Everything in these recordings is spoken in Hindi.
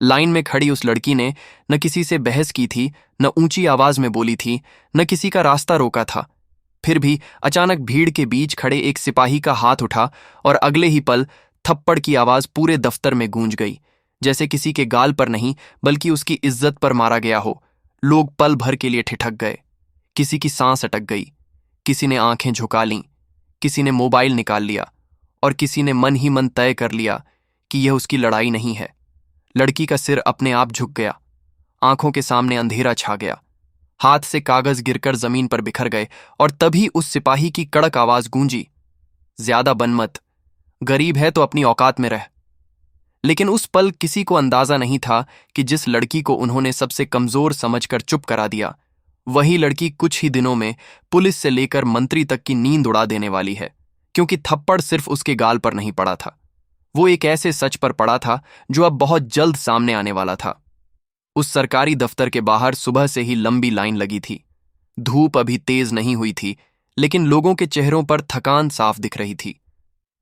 लाइन में खड़ी उस लड़की ने न किसी से बहस की थी, न ऊंची आवाज में बोली थी, न किसी का रास्ता रोका था। फिर भी अचानक भीड़ के बीच खड़े एक सिपाही का हाथ उठा और अगले ही पल थप्पड़ की आवाज पूरे दफ्तर में गूंज गई, जैसे किसी के गाल पर नहीं बल्कि उसकी इज्जत पर मारा गया हो। लोग पल भर के लिए ठिठक गए। किसी की सांस अटक गई, किसी ने आंखें झुका लीं, किसी ने मोबाइल निकाल लिया और किसी ने मन ही मन तय कर लिया कि यह उसकी लड़ाई नहीं है। लड़की का सिर अपने आप झुक गया, आंखों के सामने अंधेरा छा गया, हाथ से कागज गिरकर जमीन पर बिखर गए और तभी उस सिपाही की कड़क आवाज गूंजी, ज्यादा बन मत, गरीब है तो अपनी औकात में रह। लेकिन उस पल किसी को अंदाजा नहीं था कि जिस लड़की को उन्होंने सबसे कमजोर समझकर चुप करा दिया, वही लड़की कुछ ही दिनों में पुलिस से लेकर मंत्री तक की नींद उड़ा देने वाली है। क्योंकि थप्पड़ सिर्फ उसके गाल पर नहीं पड़ा था, वो एक ऐसे सच पर पड़ा था जो अब बहुत जल्द सामने आने वाला था। उस सरकारी दफ्तर के बाहर सुबह से ही लंबी लाइन लगी थी। धूप अभी तेज नहीं हुई थी, लेकिन लोगों के चेहरों पर थकान साफ दिख रही थी।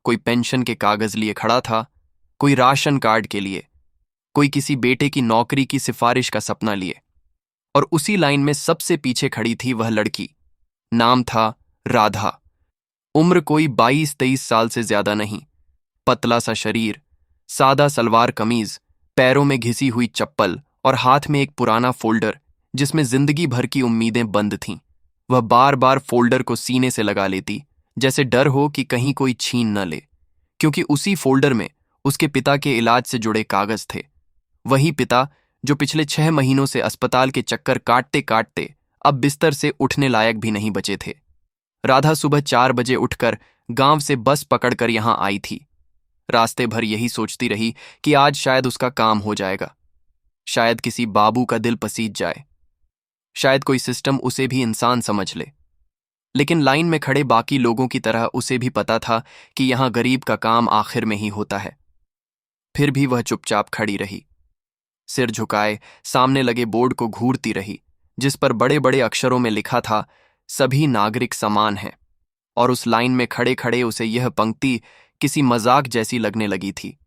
कोई पेंशन के कागज लिए खड़ा था, कोई राशन कार्ड के लिए, कोई किसी बेटे की नौकरी की सिफारिश का सपना लिए। और उसी लाइन में सबसे पीछे खड़ी थी वह लड़की। नाम था राधा। उम्र कोई 22-23 साल से ज्यादा नहीं। पतला सा शरीर, सादा सलवार कमीज, पैरों में घिसी हुई चप्पल और हाथ में एक पुराना फोल्डर जिसमें जिंदगी भर की उम्मीदें बंद थीं। वह बार बार फोल्डर को सीने से लगा लेती, जैसे डर हो कि कहीं कोई छीन न ले। क्योंकि उसी फोल्डर में उसके पिता के इलाज से जुड़े कागज थे। वही पिता जो पिछले 6 महीनों से अस्पताल के चक्कर काटते काटते अब बिस्तर से उठने लायक भी नहीं बचे थे। राधा सुबह 4 बजे उठकर गांव से बस पकड़कर यहां आई थी। रास्ते भर यही सोचती रही कि आज शायद उसका काम हो जाएगा, शायद किसी बाबू का दिल पसीज जाए, शायद कोई सिस्टम उसे भी इंसान समझ ले। लेकिन लाइन में खड़े बाकी लोगों की तरह उसे भी पता था कि यहां गरीब का काम आखिर में ही होता है। फिर भी वह चुपचाप खड़ी रही, सिर झुकाए सामने लगे बोर्ड को घूरती रही, जिस पर बड़े बड़े अक्षरों में लिखा था, सभी नागरिक समान हैं। और उस लाइन में खड़े खड़े उसे यह पंक्ति किसी मजाक जैसी लगने लगी थी।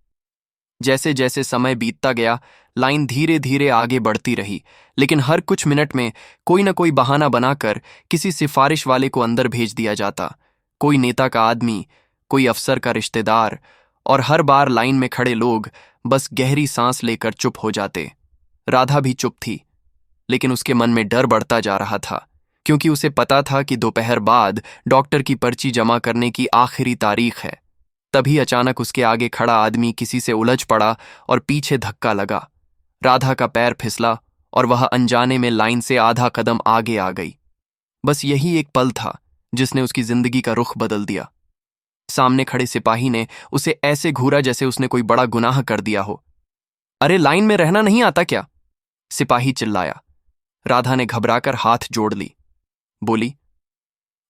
जैसे जैसे समय बीतता गया, लाइन धीरे धीरे आगे बढ़ती रही, लेकिन हर कुछ मिनट में कोई न कोई बहाना बनाकर किसी सिफारिश वाले को अंदर भेज दिया जाता, कोई नेता का आदमी, कोई अफसर का रिश्तेदार। और हर बार लाइन में खड़े लोग बस गहरी सांस लेकर चुप हो जाते। राधा भी चुप थी, लेकिन उसके मन में डर बढ़ता जा रहा था, क्योंकि उसे पता था कि दोपहर बाद डॉक्टर की पर्ची जमा करने की आखिरी तारीख है। तभी अचानक उसके आगे खड़ा आदमी किसी से उलझ पड़ा और पीछे धक्का लगा। राधा का पैर फिसला और वह अनजाने में लाइन से आधा कदम आगे आ गई। बस यही एक पल था जिसने उसकी जिंदगी का रुख बदल दिया। सामने खड़े सिपाही ने उसे ऐसे घूरा जैसे उसने कोई बड़ा गुनाह कर दिया हो। अरे, लाइन में रहना नहीं आता क्या? सिपाही चिल्लाया। राधा ने घबराकर हाथ जोड़ ली, बोली,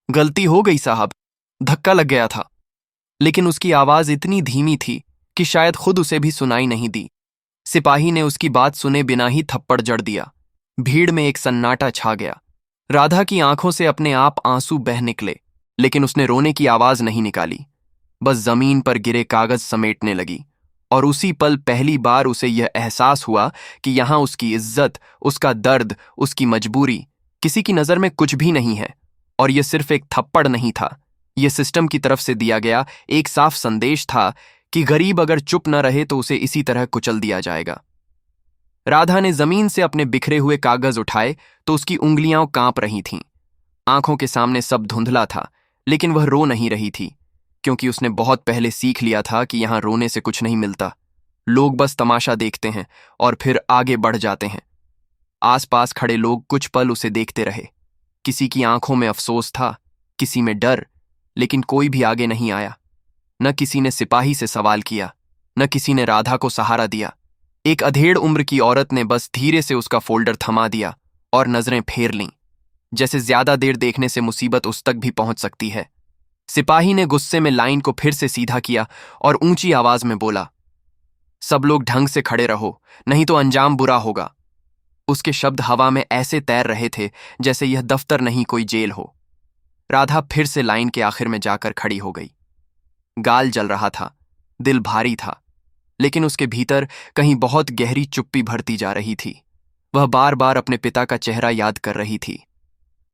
गलती हो गई साहब, धक्का लग गया था। लेकिन उसकी आवाज इतनी धीमी थी कि शायद खुद उसे भी सुनाई नहीं दी। सिपाही ने उसकी बात सुने बिना ही थप्पड़ जड़ दिया। भीड़ में एक सन्नाटा छा गया। राधा की आंखों से अपने आप आंसू बह निकले, लेकिन उसने रोने की आवाज नहीं निकाली, बस जमीन पर गिरे कागज समेटने लगी। और उसी पल पहली बार उसे यह एहसास हुआ कि यहां उसकी इज्जत, उसका दर्द, उसकी मजबूरी किसी की नजर में कुछ भी नहीं है। और यह सिर्फ एक थप्पड़ नहीं था, यह सिस्टम की तरफ से दिया गया एक साफ संदेश था कि गरीब अगर चुप न रहे तो उसे इसी तरह कुचल दिया जाएगा। राधा ने जमीन से अपने बिखरे हुए कागज उठाए तो उसकी उंगलियां कांप रही थीं। आंखों के सामने सब धुंधला था, लेकिन वह रो नहीं रही थी, क्योंकि उसने बहुत पहले सीख लिया था कि यहां रोने से कुछ नहीं मिलता। लोग बस तमाशा देखते हैं और फिर आगे बढ़ जाते हैं। आसपास खड़े लोग कुछ पल उसे देखते रहे। किसी की आंखों में अफसोस था, किसी में डर, लेकिन कोई भी आगे नहीं आया। न किसी ने सिपाही से सवाल किया, न किसी ने राधा को सहारा दिया। एक अधेड़ उम्र की औरत ने बस धीरे से उसका फोल्डर थमा दिया और नजरें फेर लीं, जैसे ज्यादा देर देखने से मुसीबत उस तक भी पहुंच सकती है। सिपाही ने गुस्से में लाइन को फिर से सीधा किया और ऊंची आवाज में बोला, सब लोग ढंग से खड़े रहो, नहीं तो अंजाम बुरा होगा। उसके शब्द हवा में ऐसे तैर रहे थे जैसे यह दफ्तर नहीं कोई जेल हो। राधा फिर से लाइन के आखिर में जाकर खड़ी हो गई। गाल जल रहा था, दिल भारी था, लेकिन उसके भीतर कहीं बहुत गहरी चुप्पी भरती जा रही थी। वह बार बार अपने पिता का चेहरा याद कर रही थी।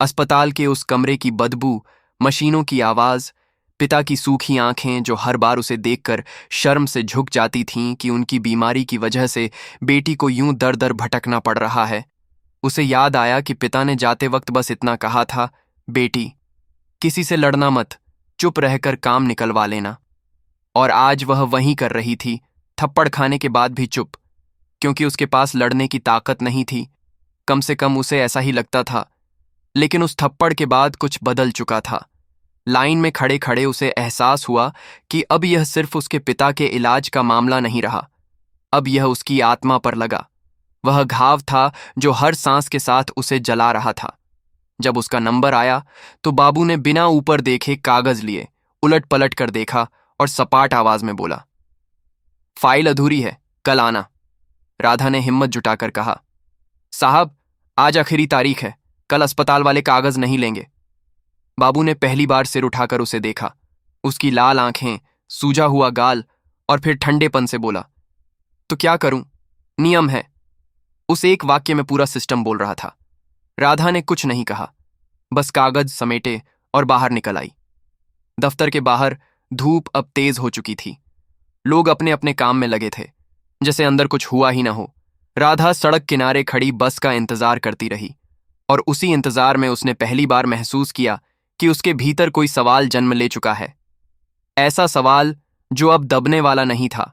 अस्पताल के उस कमरे की बदबू, मशीनों की आवाज, पिता की सूखी आंखें जो हर बार उसे देखकर शर्म से झुक जाती थीं कि उनकी बीमारी की वजह से बेटी को यूं दर दर भटकना पड़ रहा है। उसे याद आया कि पिता ने जाते वक्त बस इतना कहा था, बेटी, किसी से लड़ना मत, चुप रहकर काम निकलवा लेना। और आज वह वहीं कर रही थी, थप्पड़ खाने के बाद भी चुप, क्योंकि उसके पास लड़ने की ताकत नहीं थी। कम से कम उसे ऐसा ही लगता था। लेकिन उस थप्पड़ के बाद कुछ बदल चुका था। लाइन में खड़े खड़े उसे एहसास हुआ कि अब यह सिर्फ उसके पिता के इलाज का मामला नहीं रहा, अब यह उसकी आत्मा पर लगा। वह घाव था जो हर सांस के साथ उसे जला रहा था। जब उसका नंबर आया तो बाबू ने बिना ऊपर देखे कागज लिए, उलट पलट कर देखा और सपाट आवाज में बोला, फाइल अधूरी है, कल आना। राधा ने हिम्मत जुटाकर कहा, साहब, आज आखिरी तारीख है, कल अस्पताल वाले कागज नहीं लेंगे। बाबू ने पहली बार सिर उठाकर उसे देखा। उसकी लाल आंखें, सूजा हुआ गाल, और फिर ठंडेपन से बोला, तो क्या करूं, नियम है। उस एक वाक्य में पूरा सिस्टम बोल रहा था। राधा ने कुछ नहीं कहा, बस कागज समेटे और बाहर निकल आई। दफ्तर के बाहर धूप अब तेज हो चुकी थी। लोग अपने अपने काम में लगे थे, जैसे अंदर कुछ हुआ ही ना हो। राधा सड़क किनारे खड़ी बस का इंतजार करती रही, और उसी इंतजार में उसने पहली बार महसूस किया कि उसके भीतर कोई सवाल जन्म ले चुका है। ऐसा सवाल जो अब दबने वाला नहीं था।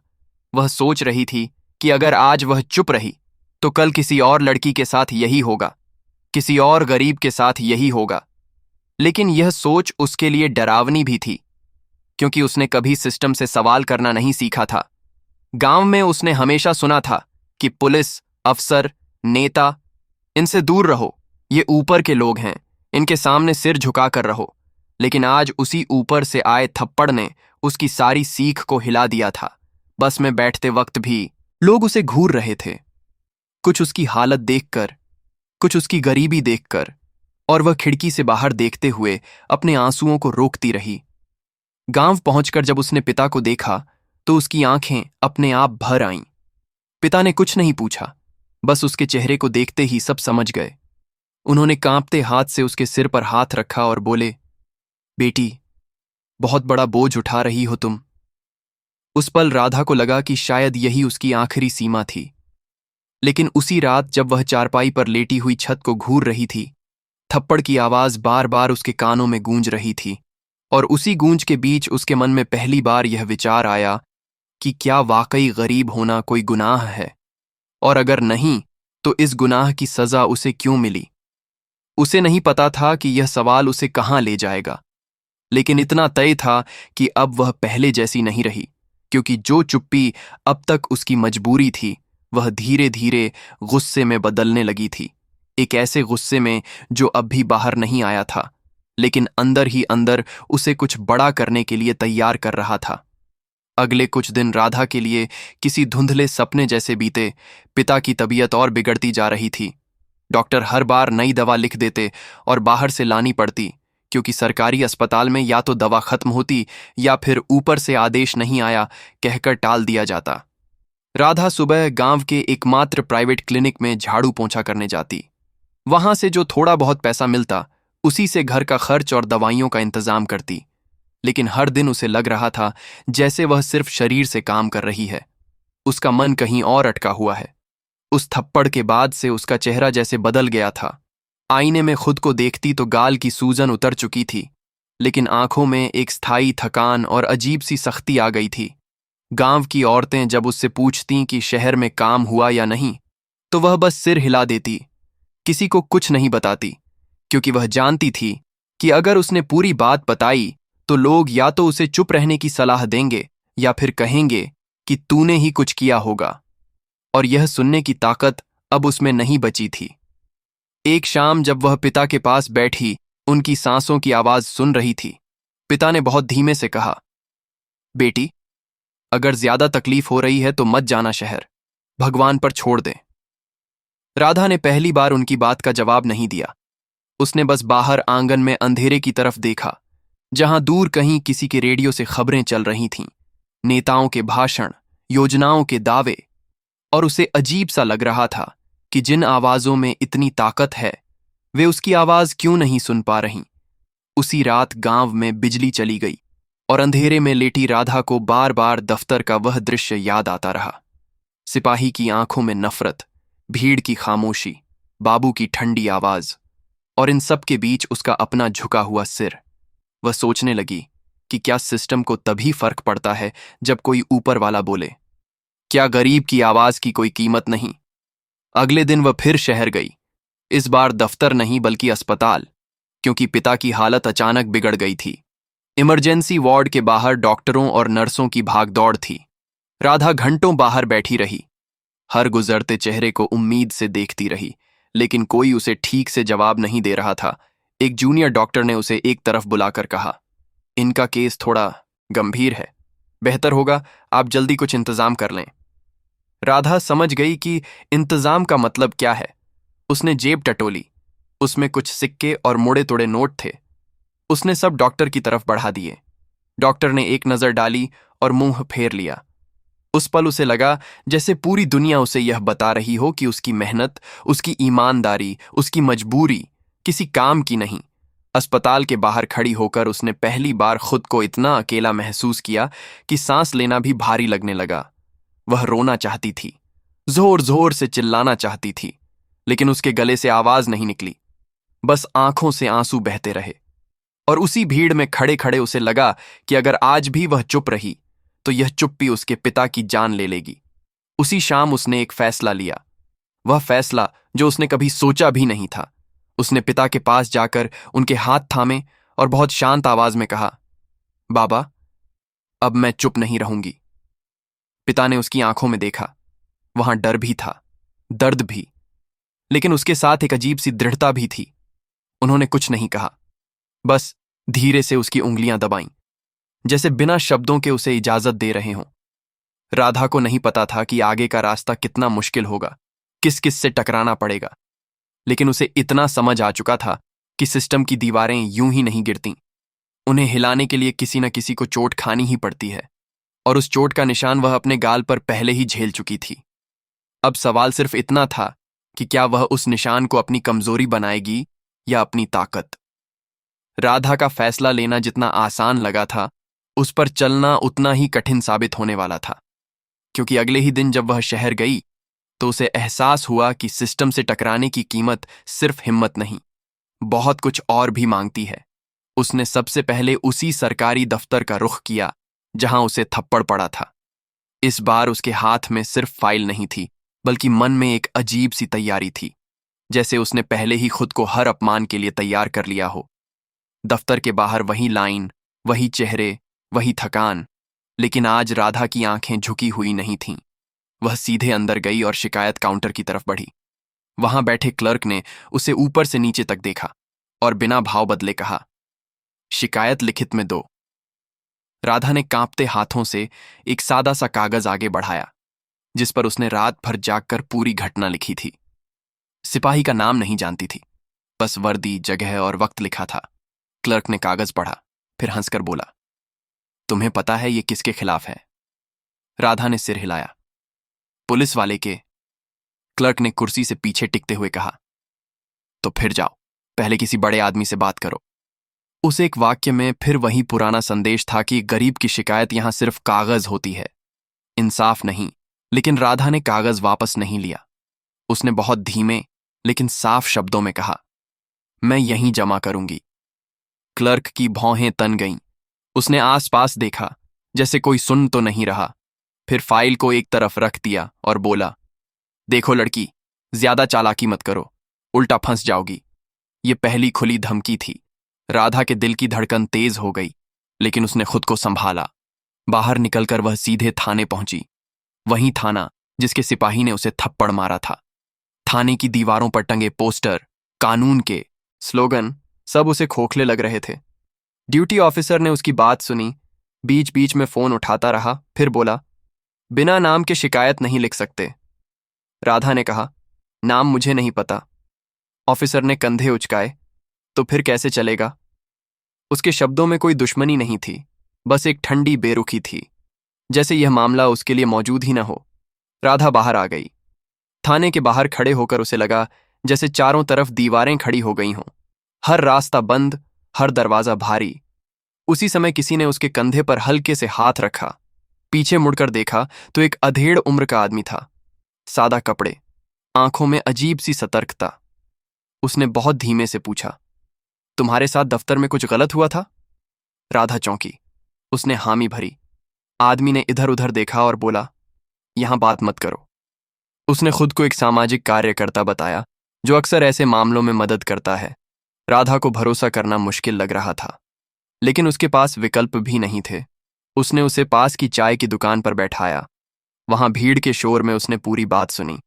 वह सोच रही थी कि अगर आज वह चुप रही तो कल किसी और लड़की के साथ यही होगा, किसी और गरीब के साथ यही होगा। लेकिन यह सोच उसके लिए डरावनी भी थी, क्योंकि उसने कभी सिस्टम से सवाल करना नहीं सीखा था। गांव में उसने हमेशा सुना था कि पुलिस, अफसर, नेता, इनसे दूर रहो, ये ऊपर के लोग हैं, इनके सामने सिर झुकाकर रहो। लेकिन आज उसी ऊपर से आए थप्पड़ ने उसकी सारी सीख को हिला दिया था। बस में बैठते वक्त भी लोग उसे घूर रहे थे, कुछ उसकी हालत देखकर, कुछ उसकी गरीबी देखकर, और वह खिड़की से बाहर देखते हुए अपने आंसुओं को रोकती रही। गांव पहुंचकर जब उसने पिता को देखा तो उसकी आंखें अपने आप भर आईं। पिता ने कुछ नहीं पूछा, बस उसके चेहरे को देखते ही सब समझ गए। उन्होंने कांपते हाथ से उसके सिर पर हाथ रखा और बोले, बेटी, बहुत बड़ा बोझ उठा रही हो तुम। उस पल राधा को लगा कि शायद यही उसकी आखिरी सीमा थी। लेकिन उसी रात जब वह चारपाई पर लेटी हुई छत को घूर रही थी, थप्पड़ की आवाज बार बार उसके कानों में गूंज रही थी, और उसी गूंज के बीच उसके मन में पहली बार यह विचार आया कि क्या वाकई गरीब होना कोई गुनाह है, और अगर नहीं तो इस गुनाह की सजा उसे क्यों मिली। उसे नहीं पता था कि यह सवाल उसे कहां ले जाएगा, लेकिन इतना तय था कि अब वह पहले जैसी नहीं रही, क्योंकि जो चुप्पी अब तक उसकी मजबूरी थी वह धीरे धीरे गुस्से में बदलने लगी थी। एक ऐसे गुस्से में जो अब भी बाहर नहीं आया था, लेकिन अंदर ही अंदर उसे कुछ बड़ा करने के लिए तैयार कर रहा था। अगले कुछ दिन राधा के लिए किसी धुंधले सपने जैसे बीते। पिता की तबीयत और बिगड़ती जा रही थी। डॉक्टर हर बार नई दवा लिख देते और बाहर से लानी पड़ती, क्योंकि सरकारी अस्पताल में या तो दवा खत्म होती या फिर ऊपर से आदेश नहीं आया कहकर टाल दिया जाता। राधा सुबह गांव के एकमात्र प्राइवेट क्लिनिक में झाड़ू पोंछा करने जाती। वहां से जो थोड़ा बहुत पैसा मिलता उसी से घर का खर्च और दवाइयों का इंतजाम करती। लेकिन हर दिन उसे लग रहा था जैसे वह सिर्फ शरीर से काम कर रही है, उसका मन कहीं और अटका हुआ है। उस थप्पड़ के बाद से उसका चेहरा जैसे बदल गया था। आईने में खुद को देखती तो गाल की सूजन उतर चुकी थी, लेकिन आंखों में एक स्थायी थकान और अजीब सी सख्ती आ गई थी। गांव की औरतें जब उससे पूछतीं कि शहर में काम हुआ या नहीं, तो वह बस सिर हिला देती, किसी को कुछ नहीं बताती, क्योंकि वह जानती थी कि अगर उसने पूरी बात बताई तो लोग या तो उसे चुप रहने की सलाह देंगे या फिर कहेंगे कि तूने ही कुछ किया होगा, और यह सुनने की ताकत अब उसमें नहीं बची थी। एक शाम जब वह पिता के पास बैठी उनकी सांसों की आवाज सुन रही थी, पिता ने बहुत धीमे से कहा, बेटी, अगर ज्यादा तकलीफ हो रही है तो मत जाना शहर, भगवान पर छोड़ दे। राधा ने पहली बार उनकी बात का जवाब नहीं दिया। उसने बस बाहर आंगन में अंधेरे की तरफ देखा, जहां दूर कहीं किसी के रेडियो से खबरें चल रही थीं, नेताओं के भाषण, योजनाओं के दावे, और उसे अजीब सा लग रहा था कि जिन आवाजों में इतनी ताकत है वे उसकी आवाज क्यों नहीं सुन पा रहीं। उसी रात गांव में बिजली चली गई और अंधेरे में लेटी राधा को बार बार दफ्तर का वह दृश्य याद आता रहा। सिपाही की आंखों में नफरत, भीड़ की खामोशी, बाबू की ठंडी आवाज, और इन सब के बीच उसका अपना झुका हुआ सिर। वह सोचने लगी कि क्या सिस्टम को तभी फर्क पड़ता है जब कोई ऊपर वाला बोले? क्या गरीब की आवाज की कोई कीमत नहीं? अगले दिन वह फिर शहर गई, इस बार दफ्तर नहीं बल्कि अस्पताल, क्योंकि पिता की हालत अचानक बिगड़ गई थी। इमरजेंसी वार्ड के बाहर डॉक्टरों और नर्सों की भागदौड़ थी। राधा घंटों बाहर बैठी रही, हर गुजरते चेहरे को उम्मीद से देखती रही, लेकिन कोई उसे ठीक से जवाब नहीं दे रहा था। एक जूनियर डॉक्टर ने उसे एक तरफ बुलाकर कहा, इनका केस थोड़ा गंभीर है, बेहतर होगा आप जल्दी कुछ इंतजाम कर लें। राधा समझ गई कि इंतजाम का मतलब क्या है। उसने जेब टटोली, उसमें कुछ सिक्के और मुड़े तोड़े नोट थे। उसने सब डॉक्टर की तरफ बढ़ा दिए। डॉक्टर ने एक नजर डाली और मुंह फेर लिया। उस पल उसे लगा जैसे पूरी दुनिया उसे यह बता रही हो कि उसकी मेहनत, उसकी ईमानदारी, उसकी मजबूरी किसी काम की नहीं। अस्पताल के बाहर खड़ी होकर उसने पहली बार खुद को इतना अकेला महसूस किया कि सांस लेना भी भारी लगने लगा। वह रोना चाहती थी, जोर जोर से चिल्लाना चाहती थी, लेकिन उसके गले से आवाज नहीं निकली, बस आंखों से आंसू बहते रहे। और उसी भीड़ में खड़े खड़े उसे लगा कि अगर आज भी वह चुप रही तो यह चुप्पी उसके पिता की जान ले लेगी। उसी शाम उसने एक फैसला लिया, वह फैसला जो उसने कभी सोचा भी नहीं था। उसने पिता के पास जाकर उनके हाथ थामे और बहुत शांत आवाज में कहा, बाबा, अब मैं चुप नहीं रहूंगी। पिता ने उसकी आंखों में देखा, वहां डर भी था, दर्द भी, लेकिन उसके साथ एक अजीब सी दृढ़ता भी थी। उन्होंने कुछ नहीं कहा, बस धीरे से उसकी उंगलियां दबाईं, जैसे बिना शब्दों के उसे इजाजत दे रहे हों। राधा को नहीं पता था कि आगे का रास्ता कितना मुश्किल होगा, किस किस से टकराना पड़ेगा, लेकिन उसे इतना समझ आ चुका था कि सिस्टम की दीवारें यूं ही नहीं गिरती। उन्हें हिलाने के लिए किसी न किसी को चोट खानी ही पड़ती है, और उस चोट का निशान वह अपने गाल पर पहले ही झेल चुकी थी। अब सवाल सिर्फ इतना था कि क्या वह उस निशान को अपनी कमजोरी बनाएगी या अपनी ताकत। राधा का फैसला लेना जितना आसान लगा था, उस पर चलना उतना ही कठिन साबित होने वाला था, क्योंकि अगले ही दिन जब वह शहर गई तो उसे एहसास हुआ कि सिस्टम से टकराने की कीमत सिर्फ हिम्मत नहीं, बहुत कुछ और भी मांगती है। उसने सबसे पहले उसी सरकारी दफ्तर का रुख किया जहां उसे थप्पड़ पड़ा था। इस बार उसके हाथ में सिर्फ फाइल नहीं थी, बल्कि मन में एक अजीब सी तैयारी थी, जैसे उसने पहले ही खुद को हर अपमान के लिए तैयार कर लिया हो। दफ्तर के बाहर वही लाइन, वही चेहरे, वही थकान, लेकिन आज राधा की आंखें झुकी हुई नहीं थीं। वह सीधे अंदर गई और शिकायत काउंटर की तरफ बढ़ी। वहां बैठे क्लर्क ने उसे ऊपर से नीचे तक देखा और बिना भाव बदले कहा, शिकायत लिखित में दो। राधा ने कांपते हाथों से एक सादा सा कागज आगे बढ़ाया, जिस पर उसने रात भर जागकर पूरी घटना लिखी थी। सिपाही का नाम नहीं जानती थी, बस वर्दी, जगह और वक्त लिखा था। क्लर्क ने कागज पढ़ा, फिर हंसकर बोला, तुम्हें पता है ये किसके खिलाफ है? राधा ने सिर हिलाया, पुलिस वाले के। क्लर्क ने कुर्सी से पीछे टिकते हुए कहा, तो फिर जाओ, पहले किसी बड़े आदमी से बात करो। उस एक वाक्य में फिर वही पुराना संदेश था कि गरीब की शिकायत यहां सिर्फ कागज होती है, इंसाफ नहीं। लेकिन राधा ने कागज वापस नहीं लिया। उसने बहुत धीमे लेकिन साफ शब्दों में कहा, मैं यहीं जमा करूंगी। क्लर्क की भौहें तन गईं। उसने आसपास देखा, जैसे कोई सुन तो नहीं रहा, फिर फाइल को एक तरफ रख दिया और बोला, देखो लड़की, ज्यादा चालाकी मत करो, उल्टा फंस जाओगी। ये पहली खुली धमकी थी। राधा के दिल की धड़कन तेज हो गई, लेकिन उसने खुद को संभाला। बाहर निकलकर वह सीधे थाने पहुंची, वही थाना जिसके सिपाही ने उसे थप्पड़ मारा था। थाने की दीवारों पर टंगे पोस्टर, कानून के स्लोगन सब उसे खोखले लग रहे थे। ड्यूटी ऑफिसर ने उसकी बात सुनी, बीच बीच में फोन उठाता रहा, फिर बोला, बिना नाम के शिकायत नहीं लिख सकते। राधा ने कहा, नाम मुझे नहीं पता। ऑफिसर ने कंधे उचकाए, तो फिर कैसे चलेगा? उसके शब्दों में कोई दुश्मनी नहीं थी, बस एक ठंडी बेरुखी थी। जैसे यह मामला उसके लिए मौजूद ही न हो। राधा बाहर आ गई। थाने के बाहर खड़े होकर उसे लगा जैसे चारों तरफ दीवारें खड़ी हो गई हों, हर रास्ता बंद, हर दरवाजा भारी। उसी समय किसी ने उसके कंधे पर हल्के से हाथ रखा। पीछे मुड़कर देखा तो एक अधेड़ उम्र का आदमी था, सादा कपड़े, आंखों में अजीब सी सतर्कता। उसने बहुत धीमे से पूछा, तुम्हारे साथ दफ्तर में कुछ गलत हुआ था? राधा चौंकी। उसने हामी भरी। आदमी ने इधर उधर देखा और बोला, यहां बात मत करो। उसने खुद को एक सामाजिक कार्यकर्ता बताया जो अक्सर ऐसे मामलों में मदद करता है। राधा को भरोसा करना मुश्किल लग रहा था, लेकिन उसके पास विकल्प भी नहीं थे। उसने उसे पास की चाय की दुकान पर बैठाया। वहां भीड़ के शोर में उसने पूरी बात सुनी,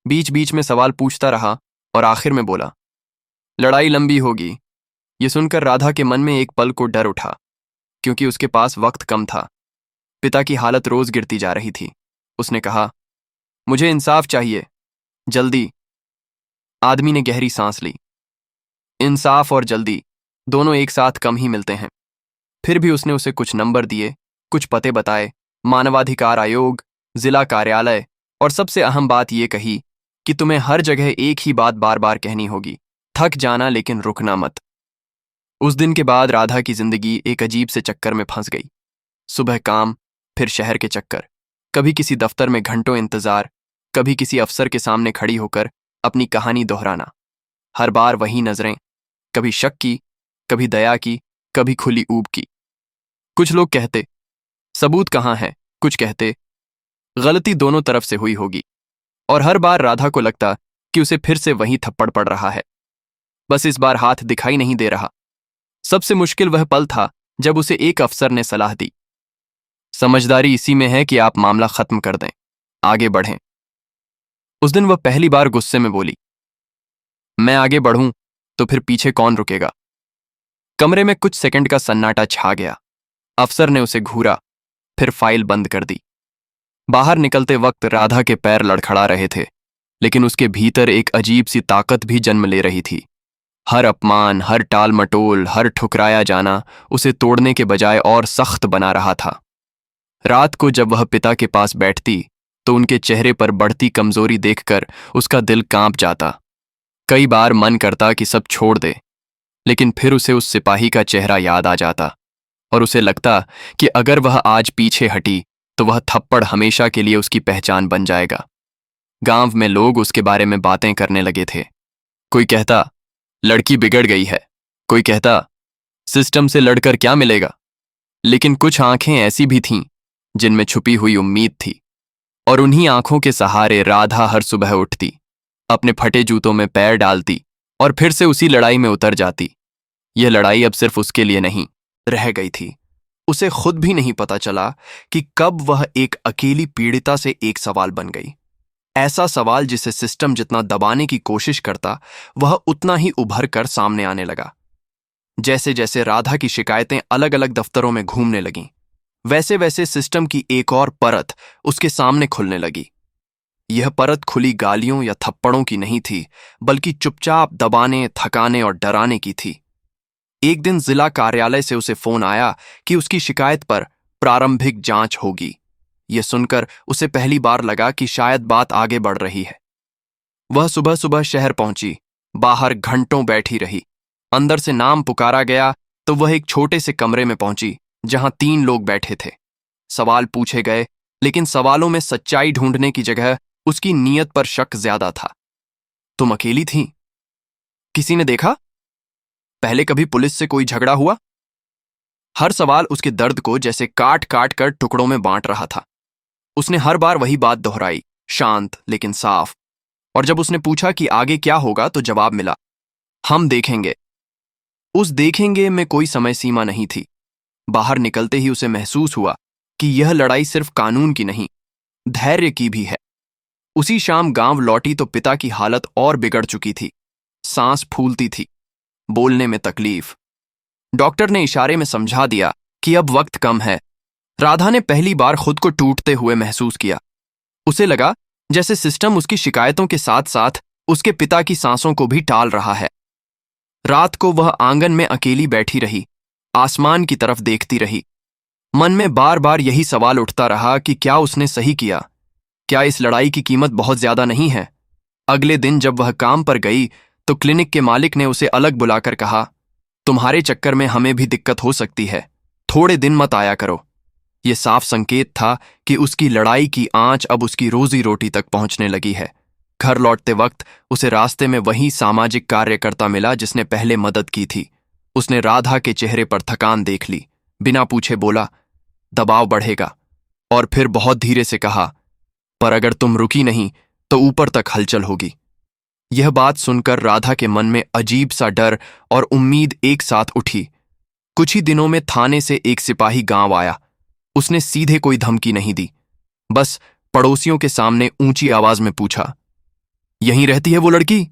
बीच बीच में सवाल पूछता रहा और आखिर में बोला, लड़ाई लंबी होगी। ये सुनकर राधा के मन में एक पल को डर उठा, क्योंकि उसके पास वक्त कम था। पिता की हालत रोज गिरती जा रही थी। उसने कहा, मुझे इंसाफ चाहिए, जल्दी। आदमी ने गहरी सांस ली। इंसाफ और जल्दी दोनों एक साथ कम ही मिलते हैं। फिर भी उसने उसे कुछ नंबर दिए, कुछ पते बताए, मानवाधिकार आयोग, जिला कार्यालय, और सबसे अहम बात यह कही कि तुम्हें हर जगह एक ही बात बार बार कहनी होगी, थक जाना लेकिन रुकना मत। उस दिन के बाद राधा की जिंदगी एक अजीब से चक्कर में फंस गई। सुबह काम, फिर शहर के चक्कर, कभी किसी दफ्तर में घंटों इंतजार, कभी किसी अफसर के सामने खड़ी होकर अपनी कहानी दोहराना। हर बार वही नजरें, कभी शक की, कभी दया की, कभी खुली ऊब की। कुछ लोग कहते, सबूत कहाँ है? कुछ कहते, गलती दोनों तरफ से हुई होगी। और हर बार राधा को लगता कि उसे फिर से वही थप्पड़ पड़ रहा है, बस इस बार हाथ दिखाई नहीं दे रहा। सबसे मुश्किल वह पल था जब उसे एक अफसर ने सलाह दी, समझदारी इसी में है कि आप मामला खत्म कर दें, आगे बढ़ें। उस दिन वह पहली बार गुस्से में बोली, मैं आगे बढ़ूं तो फिर पीछे कौन रुकेगा? कमरे में कुछ सेकंड का सन्नाटा छा गया। अफसर ने उसे घूरा, फिर फाइल बंद कर दी। बाहर निकलते वक्त राधा के पैर लड़खड़ा रहे थे, लेकिन उसके भीतर एक अजीब सी ताकत भी जन्म ले रही थी। हर अपमान, हर टाल मटोल, हर ठुकराया जाना उसे तोड़ने के बजाय और सख्त बना रहा था। रात को जब वह पिता के पास बैठती तो उनके चेहरे पर बढ़ती कमजोरी देखकर उसका दिल कांप जाता। कई बार मन करता कि सब छोड़ दे, लेकिन फिर उसे उस सिपाही का चेहरा याद आ जाता और उसे लगता कि अगर वह आज पीछे हटी तो वह थप्पड़ हमेशा के लिए उसकी पहचान बन जाएगा। गांव में लोग उसके बारे में बातें करने लगे थे। कोई कहता, लड़की बिगड़ गई है। कोई कहता, सिस्टम से लड़कर क्या मिलेगा। लेकिन कुछ आंखें ऐसी भी थीं जिनमें छुपी हुई उम्मीद थी, और उन्हीं आंखों के सहारे राधा हर सुबह उठती, अपने फटे जूतों में पैर डालती और फिर से उसी लड़ाई में उतर जाती। यह लड़ाई अब सिर्फ उसके लिए नहीं रह गई थी। उसे खुद भी नहीं पता चला कि कब वह एक अकेली पीड़िता से एक सवाल बन गई। ऐसा सवाल जिसे सिस्टम जितना दबाने की कोशिश करता, वह उतना ही उभर कर सामने आने लगा। जैसे जैसे राधा की शिकायतें अलग अलग दफ्तरों में घूमने लगीं, वैसे वैसे सिस्टम की एक और परत उसके सामने खुलने लगी। यह परत खुली गालियों या थप्पड़ों की नहीं थी, बल्कि चुपचाप दबाने, थकाने और डराने की थी। एक दिन जिला कार्यालय से उसे फोन आया कि उसकी शिकायत पर प्रारंभिक जांच होगी। यह सुनकर उसे पहली बार लगा कि शायद बात आगे बढ़ रही है। वह सुबह सुबह शहर पहुंची, बाहर घंटों बैठी रही। अंदर से नाम पुकारा गया तो वह एक छोटे से कमरे में पहुंची जहां 3 लोग बैठे थे। सवाल पूछे गए, लेकिन सवालों में सच्चाई ढूंढने की जगह उसकी नीयत पर शक ज्यादा था। तुम अकेली थी? किसी ने देखा? पहले कभी पुलिस से कोई झगड़ा हुआ? हर सवाल उसके दर्द को जैसे काट काट कर टुकड़ों में बांट रहा था। उसने हर बार वही बात दोहराई, शांत लेकिन साफ। और जब उसने पूछा कि आगे क्या होगा तो जवाब मिला, हम देखेंगे। उस देखेंगे में कोई समय सीमा नहीं थी। बाहर निकलते ही उसे महसूस हुआ कि यह लड़ाई सिर्फ कानून की नहीं, धैर्य की भी है। उसी शाम गांव लौटी तो पिता की हालत और बिगड़ चुकी थी। सांस फूलती थी, बोलने में तकलीफ। डॉक्टर ने इशारे में समझा दिया कि अब वक्त कम है। राधा ने पहली बार खुद को टूटते हुए महसूस किया। उसे लगा जैसे सिस्टम उसकी शिकायतों के साथ साथ उसके पिता की सांसों को भी टाल रहा है। रात को वह आंगन में अकेली बैठी रही, आसमान की तरफ देखती रही। मन में बार बार यही सवाल उठता रहा कि क्या उसने सही किया। क्या इस लड़ाई की कीमत बहुत ज्यादा नहीं है? अगले दिन जब वह काम पर गई तो क्लिनिक के मालिक ने उसे अलग बुलाकर कहा, तुम्हारे चक्कर में हमें भी दिक्कत हो सकती है, थोड़े दिन मत आया करो। यह साफ संकेत था कि उसकी लड़ाई की आंच अब उसकी रोजी रोटी तक पहुंचने लगी है। घर लौटते वक्त उसे रास्ते में वही सामाजिक कार्यकर्ता मिला जिसने पहले मदद की थी। उसने राधा के चेहरे पर थकान देख ली, बिना पूछे बोला, दबाव बढ़ेगा, और फिर बहुत धीरे से कहा, पर अगर तुम रुकी नहीं तो ऊपर तक हलचल होगी। यह बात सुनकर राधा के मन में अजीब सा डर और उम्मीद एक साथ उठी। कुछ ही दिनों में थाने से एक सिपाही गांव आया। उसने सीधे कोई धमकी नहीं दी, बस पड़ोसियों के सामने ऊंची आवाज में पूछा, यहीं रहती है वो लड़की?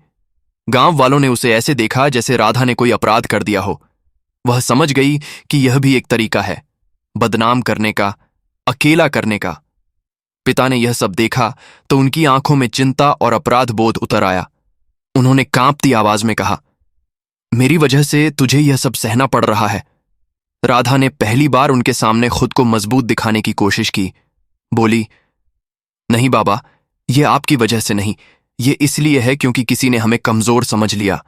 गांव वालों ने उसे ऐसे देखा जैसे राधा ने कोई अपराध कर दिया हो। वह समझ गई कि यह भी एक तरीका है, बदनाम करने का, अकेला करने का। पिता ने यह सब देखा तो उनकी आंखों में चिंता और अपराध बोध उतर आया। उन्होंने कांपती आवाज में कहा, मेरी वजह से तुझे यह सब सहना पड़ रहा है। राधा ने पहली बार उनके सामने खुद को मजबूत दिखाने की कोशिश की। बोली, नहीं बाबा, यह आपकी वजह से नहीं, ये इसलिए है क्योंकि किसी ने हमें कमजोर समझ लिया।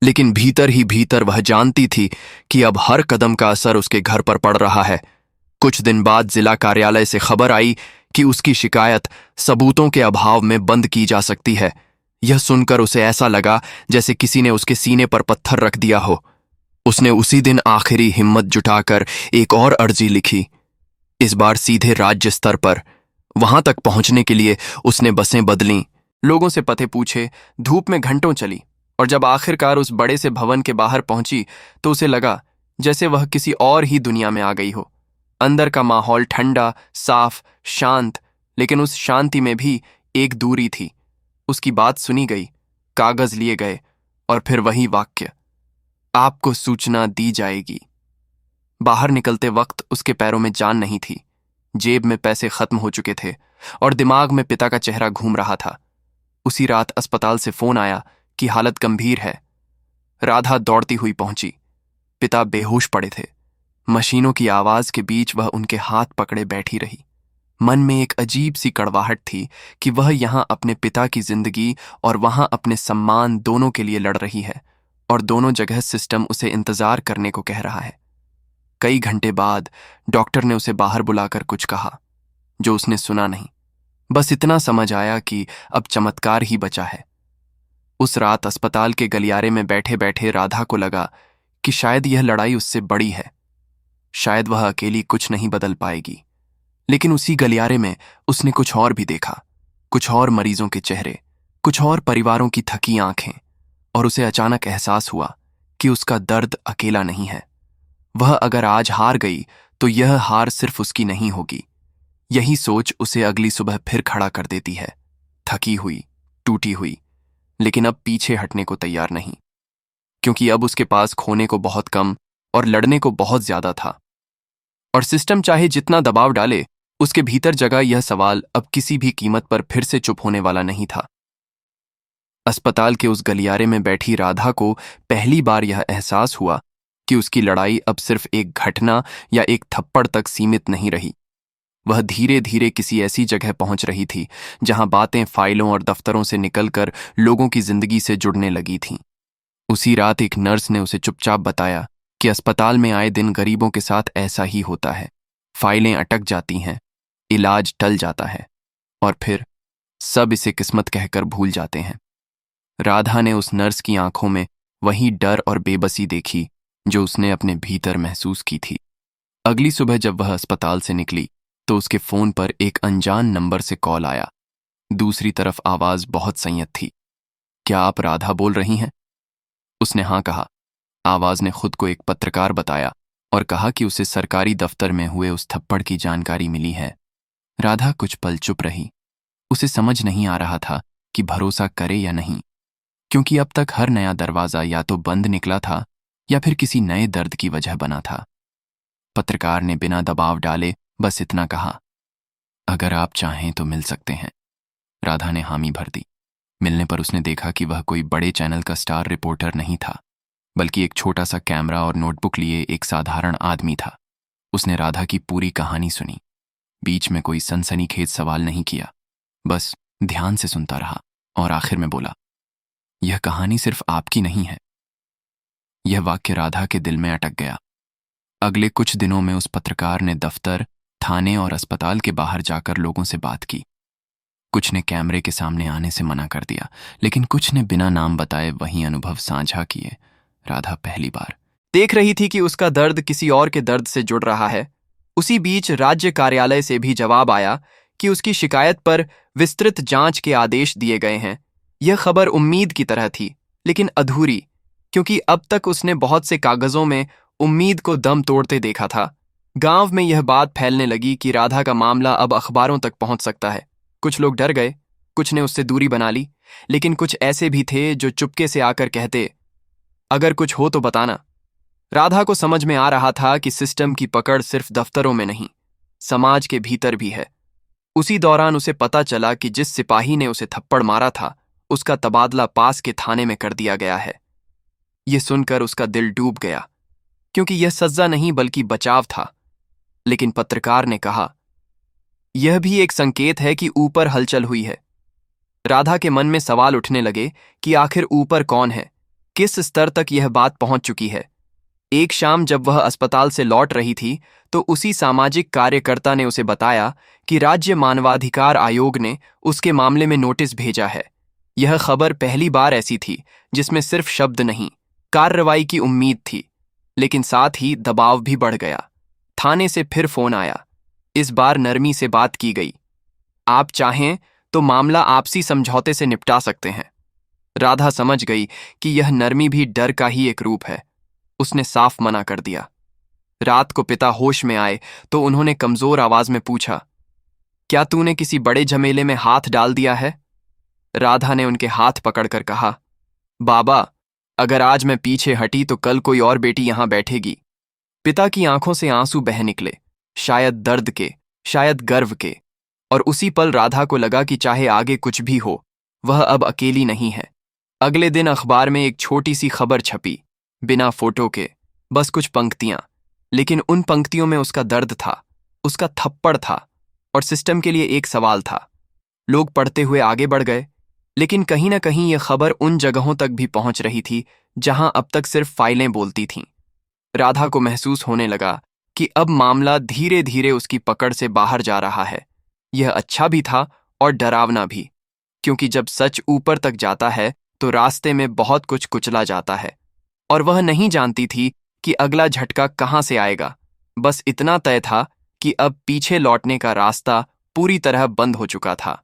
लेकिन भीतर ही भीतर वह जानती थी कि अब हर कदम का असर उसके घर पर पड़ रहा है। कुछ दिन बाद जिला कार्यालय से खबर आई कि उसकी शिकायत सबूतों के अभाव में बंद की जा सकती है। यह सुनकर उसे ऐसा लगा जैसे किसी ने उसके सीने पर पत्थर रख दिया हो। उसने उसी दिन आखिरी हिम्मत जुटाकर एक और अर्जी लिखी, इस बार सीधे राज्य स्तर पर। वहां तक पहुंचने के लिए उसने बसें बदलीं, लोगों से पते पूछे, धूप में घंटों चली, और जब आखिरकार उस बड़े से भवन के बाहर पहुंची तो उसे लगा जैसे वह किसी और ही दुनिया में आ गई हो। अंदर का माहौल ठंडा, साफ, शांत, लेकिन उस शांति में भी एक दूरी थी। उसकी बात सुनी गई, कागज लिए गए, और फिर वही वाक्य, आपको सूचना दी जाएगी। बाहर निकलते वक्त उसके पैरों में जान नहीं थी। जेब में पैसे खत्म हो चुके थे और दिमाग में पिता का चेहरा घूम रहा था। उसी रात अस्पताल से फोन आया कि हालत गंभीर है। राधा दौड़ती हुई पहुंची। पिता बेहोश पड़े थे। मशीनों की आवाज के बीच वह उनके हाथ पकड़े बैठी रही। मन में एक अजीब सी कड़वाहट थी कि वह यहां अपने पिता की जिंदगी और वहां अपने सम्मान दोनों के लिए लड़ रही है, और दोनों जगह सिस्टम उसे इंतजार करने को कह रहा है। कई घंटे बाद डॉक्टर ने उसे बाहर बुलाकर कुछ कहा जो उसने सुना नहीं। बस इतना समझ आया कि अब चमत्कार ही बचा है। उस रात अस्पताल के गलियारे में बैठे बैठे राधा को लगा कि शायद यह लड़ाई उससे बड़ी है। शायद वह अकेली कुछ नहीं बदल पाएगी। लेकिन उसी गलियारे में उसने कुछ और भी देखा, कुछ और मरीजों के चेहरे, कुछ और परिवारों की थकी आंखें, और उसे अचानक एहसास हुआ कि उसका दर्द अकेला नहीं है। वह अगर आज हार गई तो यह हार सिर्फ उसकी नहीं होगी। यही सोच उसे अगली सुबह फिर खड़ा कर देती है, थकी हुई, टूटी हुई, लेकिन अब पीछे हटने को तैयार नहीं, क्योंकि अब उसके पास खोने को बहुत कम और लड़ने को बहुत ज्यादा था। और सिस्टम चाहे जितना दबाव डाले, उसके भीतर जगा यह सवाल अब किसी भी कीमत पर फिर से चुप होने वाला नहीं था। अस्पताल के उस गलियारे में बैठी राधा को पहली बार यह एहसास हुआ कि उसकी लड़ाई अब सिर्फ एक घटना या एक थप्पड़ तक सीमित नहीं रही। वह धीरे धीरे किसी ऐसी जगह पहुंच रही थी जहां बातें फाइलों और दफ्तरों से निकलकर लोगों की जिंदगी से जुड़ने लगी थीं। उसी रात एक नर्स ने उसे चुपचाप बताया कि अस्पताल में आए दिन गरीबों के साथ ऐसा ही होता है। फाइलें अटक जाती हैं, इलाज टल जाता है, और फिर सब इसे किस्मत कहकर भूल जाते हैं। राधा ने उस नर्स की आंखों में वही डर और बेबसी देखी जो उसने अपने भीतर महसूस की थी। अगली सुबह जब वह अस्पताल से निकली तो उसके फोन पर एक अनजान नंबर से कॉल आया। दूसरी तरफ आवाज बहुत संयत थी। क्या आप राधा बोल रही हैं? उसने हाँ कहा। आवाज ने खुद को एक पत्रकार बताया और कहा कि उसे सरकारी दफ्तर में हुए उस थप्पड़ की जानकारी मिली है। राधा कुछ पल चुप रही। उसे समझ नहीं आ रहा था कि भरोसा करे या नहीं, क्योंकि अब तक हर नया दरवाजा या तो बंद निकला था या फिर किसी नए दर्द की वजह बना था। पत्रकार ने बिना दबाव डाले बस इतना कहा, अगर आप चाहें तो मिल सकते हैं। राधा ने हामी भर दी। मिलने पर उसने देखा कि वह कोई बड़े चैनल का स्टार रिपोर्टर नहीं था, बल्कि एक छोटा सा कैमरा और नोटबुक लिए एक साधारण आदमी था। उसने राधा की पूरी कहानी सुनी। बीच में कोई सनसनीखेज सवाल नहीं किया, बस ध्यान से सुनता रहा और आखिर में बोला, यह कहानी सिर्फ आपकी नहीं है। यह वाक्य राधा के दिल में अटक गया। अगले कुछ दिनों में उस पत्रकार ने दफ्तर, थाने और अस्पताल के बाहर जाकर लोगों से बात की। कुछ ने कैमरे के सामने आने से मना कर दिया, लेकिन कुछ ने बिना नाम बताए वही अनुभव साझा किए। राधा पहली बार देख रही थी कि उसका दर्द किसी और के दर्द से जुड़ रहा है। उसी बीच राज्य कार्यालय से भी जवाब आया कि उसकी शिकायत पर विस्तृत जांच के आदेश दिए गए हैं। यह खबर उम्मीद की तरह थी, लेकिन अधूरी, क्योंकि अब तक उसने बहुत से कागजों में उम्मीद को दम तोड़ते देखा था। गांव में यह बात फैलने लगी कि राधा का मामला अब अखबारों तक पहुंच सकता है। कुछ लोग डर गए, कुछ ने उससे दूरी बना ली, लेकिन कुछ ऐसे भी थे जो चुपके से आकर कहते, अगर कुछ हो तो बताना। राधा को समझ में आ रहा था कि सिस्टम की पकड़ सिर्फ दफ्तरों में नहीं, समाज के भीतर भी है। उसी दौरान उसे पता चला कि जिस सिपाही ने उसे थप्पड़ मारा था, उसका तबादला पास के थाने में कर दिया गया है। यह सुनकर उसका दिल डूब गया, क्योंकि यह सजा नहीं बल्कि बचाव था। लेकिन पत्रकार ने कहा, यह भी एक संकेत है कि ऊपर हलचल हुई है। राधा के मन में सवाल उठने लगे कि आखिर ऊपर कौन है, किस स्तर तक यह बात पहुंच चुकी है। एक शाम जब वह अस्पताल से लौट रही थी, तो उसी सामाजिक कार्यकर्ता ने उसे बताया कि राज्य मानवाधिकार आयोग ने उसके मामले में नोटिस भेजा है। यह खबर पहली बार ऐसी थी जिसमें सिर्फ शब्द नहीं, कार्रवाई की उम्मीद थी, लेकिन साथ ही दबाव भी बढ़ गया। थाने से फिर फोन आया। इस बार नरमी से बात की गई। आप चाहें तो मामला आपसी समझौते से निपटा सकते हैं। राधा समझ गई कि यह नरमी भी डर का ही एक रूप है। उसने साफ मना कर दिया। रात को पिता होश में आए तो उन्होंने कमजोर आवाज में पूछा, क्या तूने किसी बड़े झमेले में हाथ डाल दिया है? राधा ने उनके हाथ पकड़कर कहा, बाबा, अगर आज मैं पीछे हटी तो कल कोई और बेटी यहां बैठेगी। पिता की आंखों से आंसू बह निकले, शायद दर्द के, शायद गर्व के। और उसी पल राधा को लगा कि चाहे आगे कुछ भी हो, वह अब अकेली नहीं है। अगले दिन अखबार में एक छोटी सी खबर छपी, बिना फोटो के, बस कुछ पंक्तियां। लेकिन उन पंक्तियों में उसका दर्द था, उसका थप्पड़ था, और सिस्टम के लिए एक सवाल था। लोग पढ़ते हुए आगे बढ़ गए, लेकिन कहीं ना कहीं यह खबर उन जगहों तक भी पहुंच रही थी जहां अब तक सिर्फ फाइलें बोलती थीं। राधा को महसूस होने लगा कि अब मामला धीरे धीरे उसकी पकड़ से बाहर जा रहा है। यह अच्छा भी था और डरावना भी, क्योंकि जब सच ऊपर तक जाता है तो रास्ते में बहुत कुछ कुचला जाता है, और वह नहीं जानती थी कि अगला झटका कहां से आएगा। बस इतना तय था कि अब पीछे लौटने का रास्ता पूरी तरह बंद हो चुका था।